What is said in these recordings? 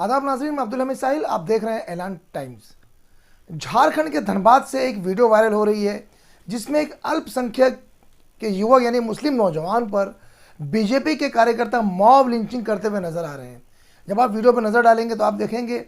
आदाब नाज़रीन, मैं अब्दुल हमीद साहिल, आप देख रहे हैं ऐलान टाइम्स। झारखंड के धनबाद से एक वीडियो वायरल हो रही है जिसमें एक अल्पसंख्यक के युवक यानी मुस्लिम नौजवान पर बीजेपी के कार्यकर्ता मॉब लिंचिंग करते हुए नजर आ रहे हैं। जब आप वीडियो पर नज़र डालेंगे तो आप देखेंगे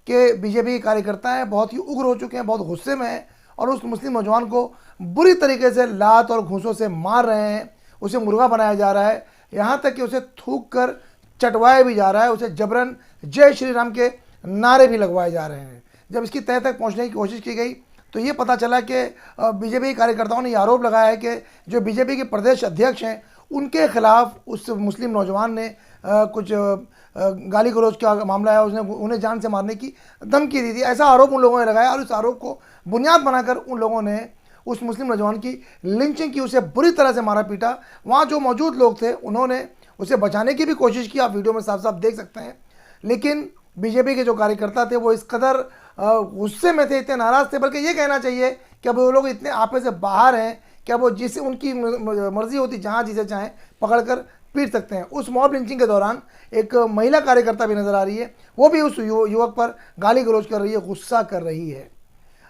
कि बीजेपी के कार्यकर्ता हैं, बहुत ही उग्र हो चुके हैं, बहुत गुस्से में हैं और उस मुस्लिम नौजवान को बुरी तरीके से लात और घूंसों से मार रहे हैं। उसे मुर्गा बनाया जा रहा है, यहाँ तक कि उसे थूक कर चटवाया भी जा रहा है, उसे जबरन जय श्री राम के नारे भी लगवाए जा रहे हैं। जब इसकी तह तक पहुंचने की कोशिश की गई तो ये पता चला कि बीजेपी कार्यकर्ताओं ने ये आरोप लगाया है कि जो बीजेपी के प्रदेश अध्यक्ष हैं उनके खिलाफ उस मुस्लिम नौजवान ने कुछ गाली गलौज का मामला है, उसने उन्हें जान से मारने की धमकी दी थी। ऐसा आरोप उन लोगों ने लगाया और इस आरोप को बुनियाद बनाकर उन लोगों ने उस मुस्लिम नौजवान की लिंचिंग की, उसे बुरी तरह से मारा पीटा। वहाँ जो मौजूद लोग थे उन्होंने उसे बचाने की भी कोशिश की, आप वीडियो में साफ साफ देख सकते हैं। लेकिन बीजेपी के जो कार्यकर्ता थे वो इस कदर गुस्से में थे, इतने नाराज़ थे, बल्कि ये कहना चाहिए कि अब वो लोग इतने आपे से बाहर हैं कि अब वो जिसे उनकी मर्जी होती जहाँ जिसे चाहें पकड़कर पीट सकते हैं। उस मॉब लिंचिंग के दौरान एक महिला कार्यकर्ता भी नज़र आ रही है, वो भी उस युवक पर गाली गलौज कर रही है, गुस्सा कर रही है।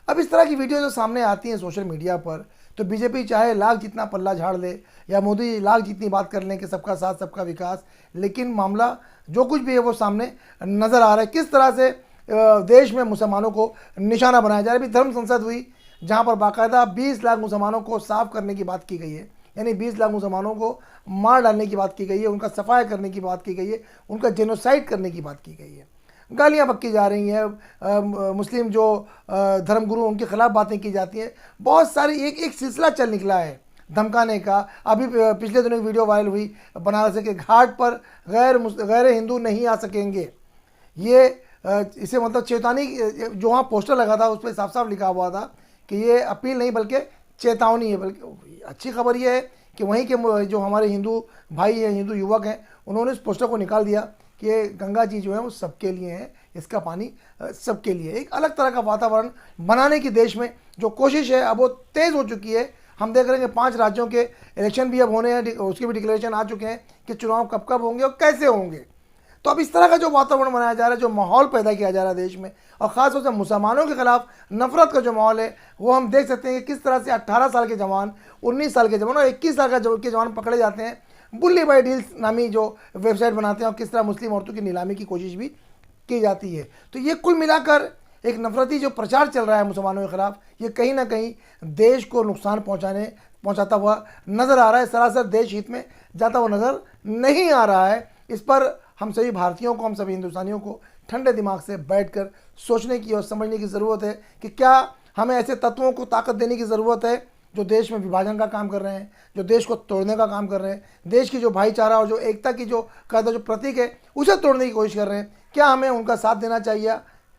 अब इस तरह की वीडियो जो सामने आती हैं सोशल मीडिया पर तो बीजेपी चाहे लाख जितना पल्ला झाड़ ले या मोदी लाख जितनी बात कर लें कि सबका साथ सबका विकास, लेकिन मामला जो कुछ भी है वो सामने नज़र आ रहा है। किस तरह से देश में मुसलमानों को निशाना बनाया जा रहा है। अभी धर्म संसद हुई जहां पर बाकायदा 20 लाख मुसलमानों को साफ करने की बात की गई है, यानी 20 लाख मुसलमानों को मार डालने की बात की गई है, उनका सफाया करने की बात की गई है, उनका जेनोसाइड करने की बात की गई है। गालियाँ बक्की जा रही हैं, मुस्लिम जो धर्मगुरु उनके खिलाफ बातें की जाती हैं। बहुत सारी एक सिलसिला चल निकला है धमकाने का। अभी पिछले दिनों एक वीडियो वायरल हुई बनारस के घाट पर गैर हिंदू नहीं आ सकेंगे। ये इसे मतलब चेतावनी, जो वहाँ पोस्टर लगा था उस पर साफ साफ लिखा हुआ था कि ये अपील नहीं बल्कि चेतावनी है। बल्कि अच्छी खबर ये है कि वहीं के जो हमारे हिंदू भाई हैं, हिंदू युवक हैं, उन्होंने इस पोस्टर को निकाल दिया कि ये गंगा जी जो है वो सबके लिए है, इसका पानी सबके लिए। एक अलग तरह का वातावरण बनाने की देश में जो कोशिश है अब वो तेज़ हो चुकी है। हम देख रहे हैं कि 5 राज्यों के इलेक्शन भी अब होने हैं, उसके भी डिक्लेरेशन आ चुके हैं कि चुनाव कब कब होंगे और कैसे होंगे। तो अब इस तरह का जो वातावरण बनाया जा रहा है, जो माहौल पैदा किया जा रहा है देश में, और ख़ासतौर से मुसलमानों के खिलाफ नफरत का जो माहौल है वो हम देख सकते हैं कि किस तरह से 18 साल के जवान, 19 साल के जवान और 21 साल के जवान पकड़े जाते हैं। बुल्ली बाई डील्स नामी जो वेबसाइट बनाते हैं और किस तरह मुस्लिम औरतों की नीलामी की कोशिश भी की जाती है। तो ये कुल मिलाकर एक नफरती जो प्रचार चल रहा है मुसलमानों के खिलाफ, ये कहीं ना कहीं देश को नुकसान पहुंचाता हुआ नज़र आ रहा है, सरासर देश हित में जाता हुआ नज़र नहीं आ रहा है। इस पर हम सभी भारतीयों को, हम सभी हिंदुस्तानियों को ठंडे दिमाग से बैठकर सोचने की और समझने की ज़रूरत है कि क्या हमें ऐसे तत्वों को ताकत देने की ज़रूरत है जो देश में विभाजन का काम कर रहे हैं, जो देश को तोड़ने का काम कर रहे हैं, देश की जो भाईचारा और जो एकता की जो प्रतीक है उसे तोड़ने की कोशिश कर रहे हैं। क्या हमें उनका साथ देना चाहिए?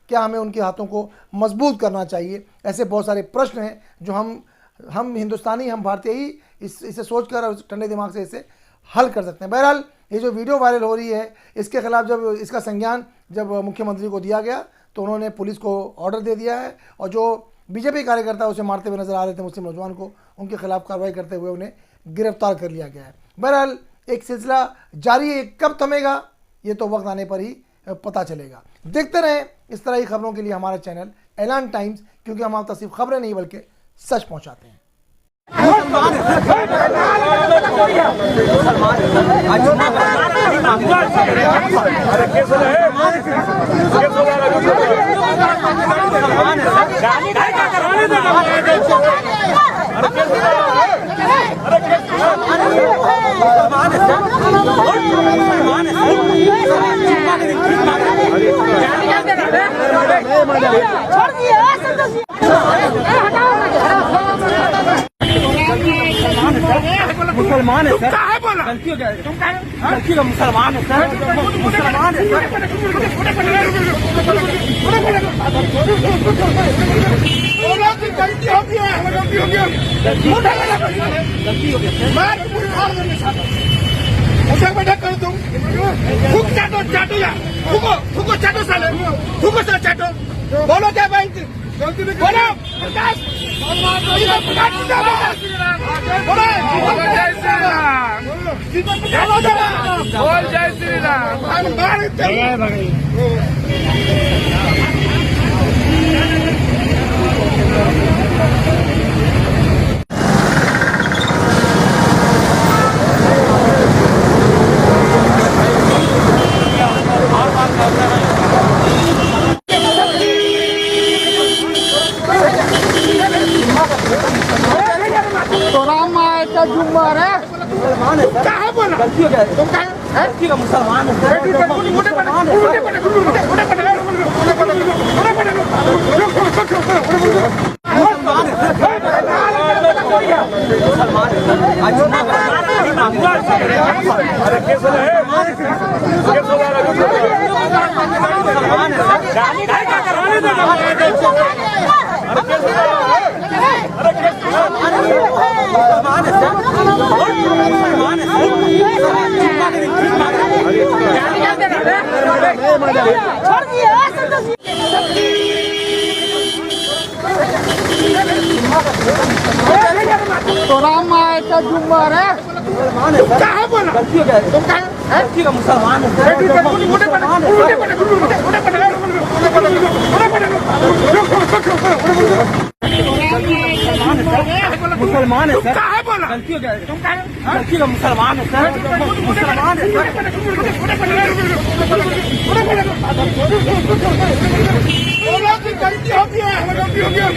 क्या हमें उनके हाथों को मजबूत करना चाहिए? ऐसे बहुत सारे प्रश्न हैं जो हम हिंदुस्तानी, हम भारतीय ही इसे सोच कर और ठंडे दिमाग से इसे हल कर सकते हैं। बहरहाल ये जो वीडियो वायरल हो रही है इसके खिलाफ जब इसका संज्ञान जब मुख्यमंत्री को दिया गया तो उन्होंने पुलिस को ऑर्डर दे दिया है और जो बीजेपी कार्यकर्ता उसे मारते हुए नजर आ रहे थे मुस्लिम नौजवान को, उनके खिलाफ कार्रवाई करते हुए उन्हें गिरफ्तार कर लिया गया है। बहरहाल एक सिलसिला जारी है, कब थमेगा ये तो वक्त आने पर ही पता चलेगा। देखते रहें इस तरह की खबरों के लिए हमारा चैनल ऐलान टाइम्स, क्योंकि हम आप तक सिर्फ खबरें नहीं बल्कि सच पहुंचाते हैं। मुसलमान है सर, गलती हो जाएगी, गलती का मुसलमान है सर, मुसलमान है सर। गलती हो गई है, गलती हो गई, गलती हो गई। मैं पूरी फाड़ देना चाहता हूँ, उसे बैठा कर दूँ, थूक चाटो या थूको चाटो साले, थूको साले चाटो, बोलो क्या भाई, बोलो प्रकाश, बोलो बोल जय श्री राम हम तो राम आए का जुम्मर है क्या है बोला गलती हो गया तुम क्या है गलती का मुसलमान तो राम आए का जुम्मर है क्या है बोला गलती हो गया तुम क्या है गलती का मुसलमान मुसलमान है सर क्या है बोला गलती हो गया तुम क्या है गलती का मुसलमान है सर मुसलमान है गलती हो गया गलती हो गया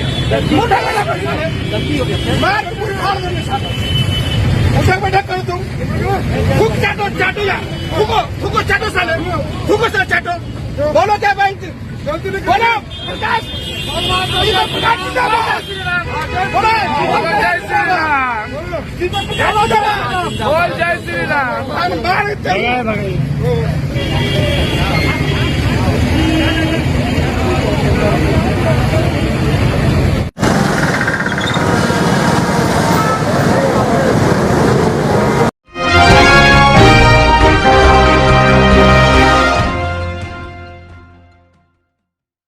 गलती हो गया मार पूरी फाड़ देंगे साथ उठक बैठक कर तुम थूक चाटो चाटो या थूको चाटो साले थूको साले चाटो बोलो क्या बैंक बोलो प्रकाश बोल जय श्री राम बोल जय श्री राम हम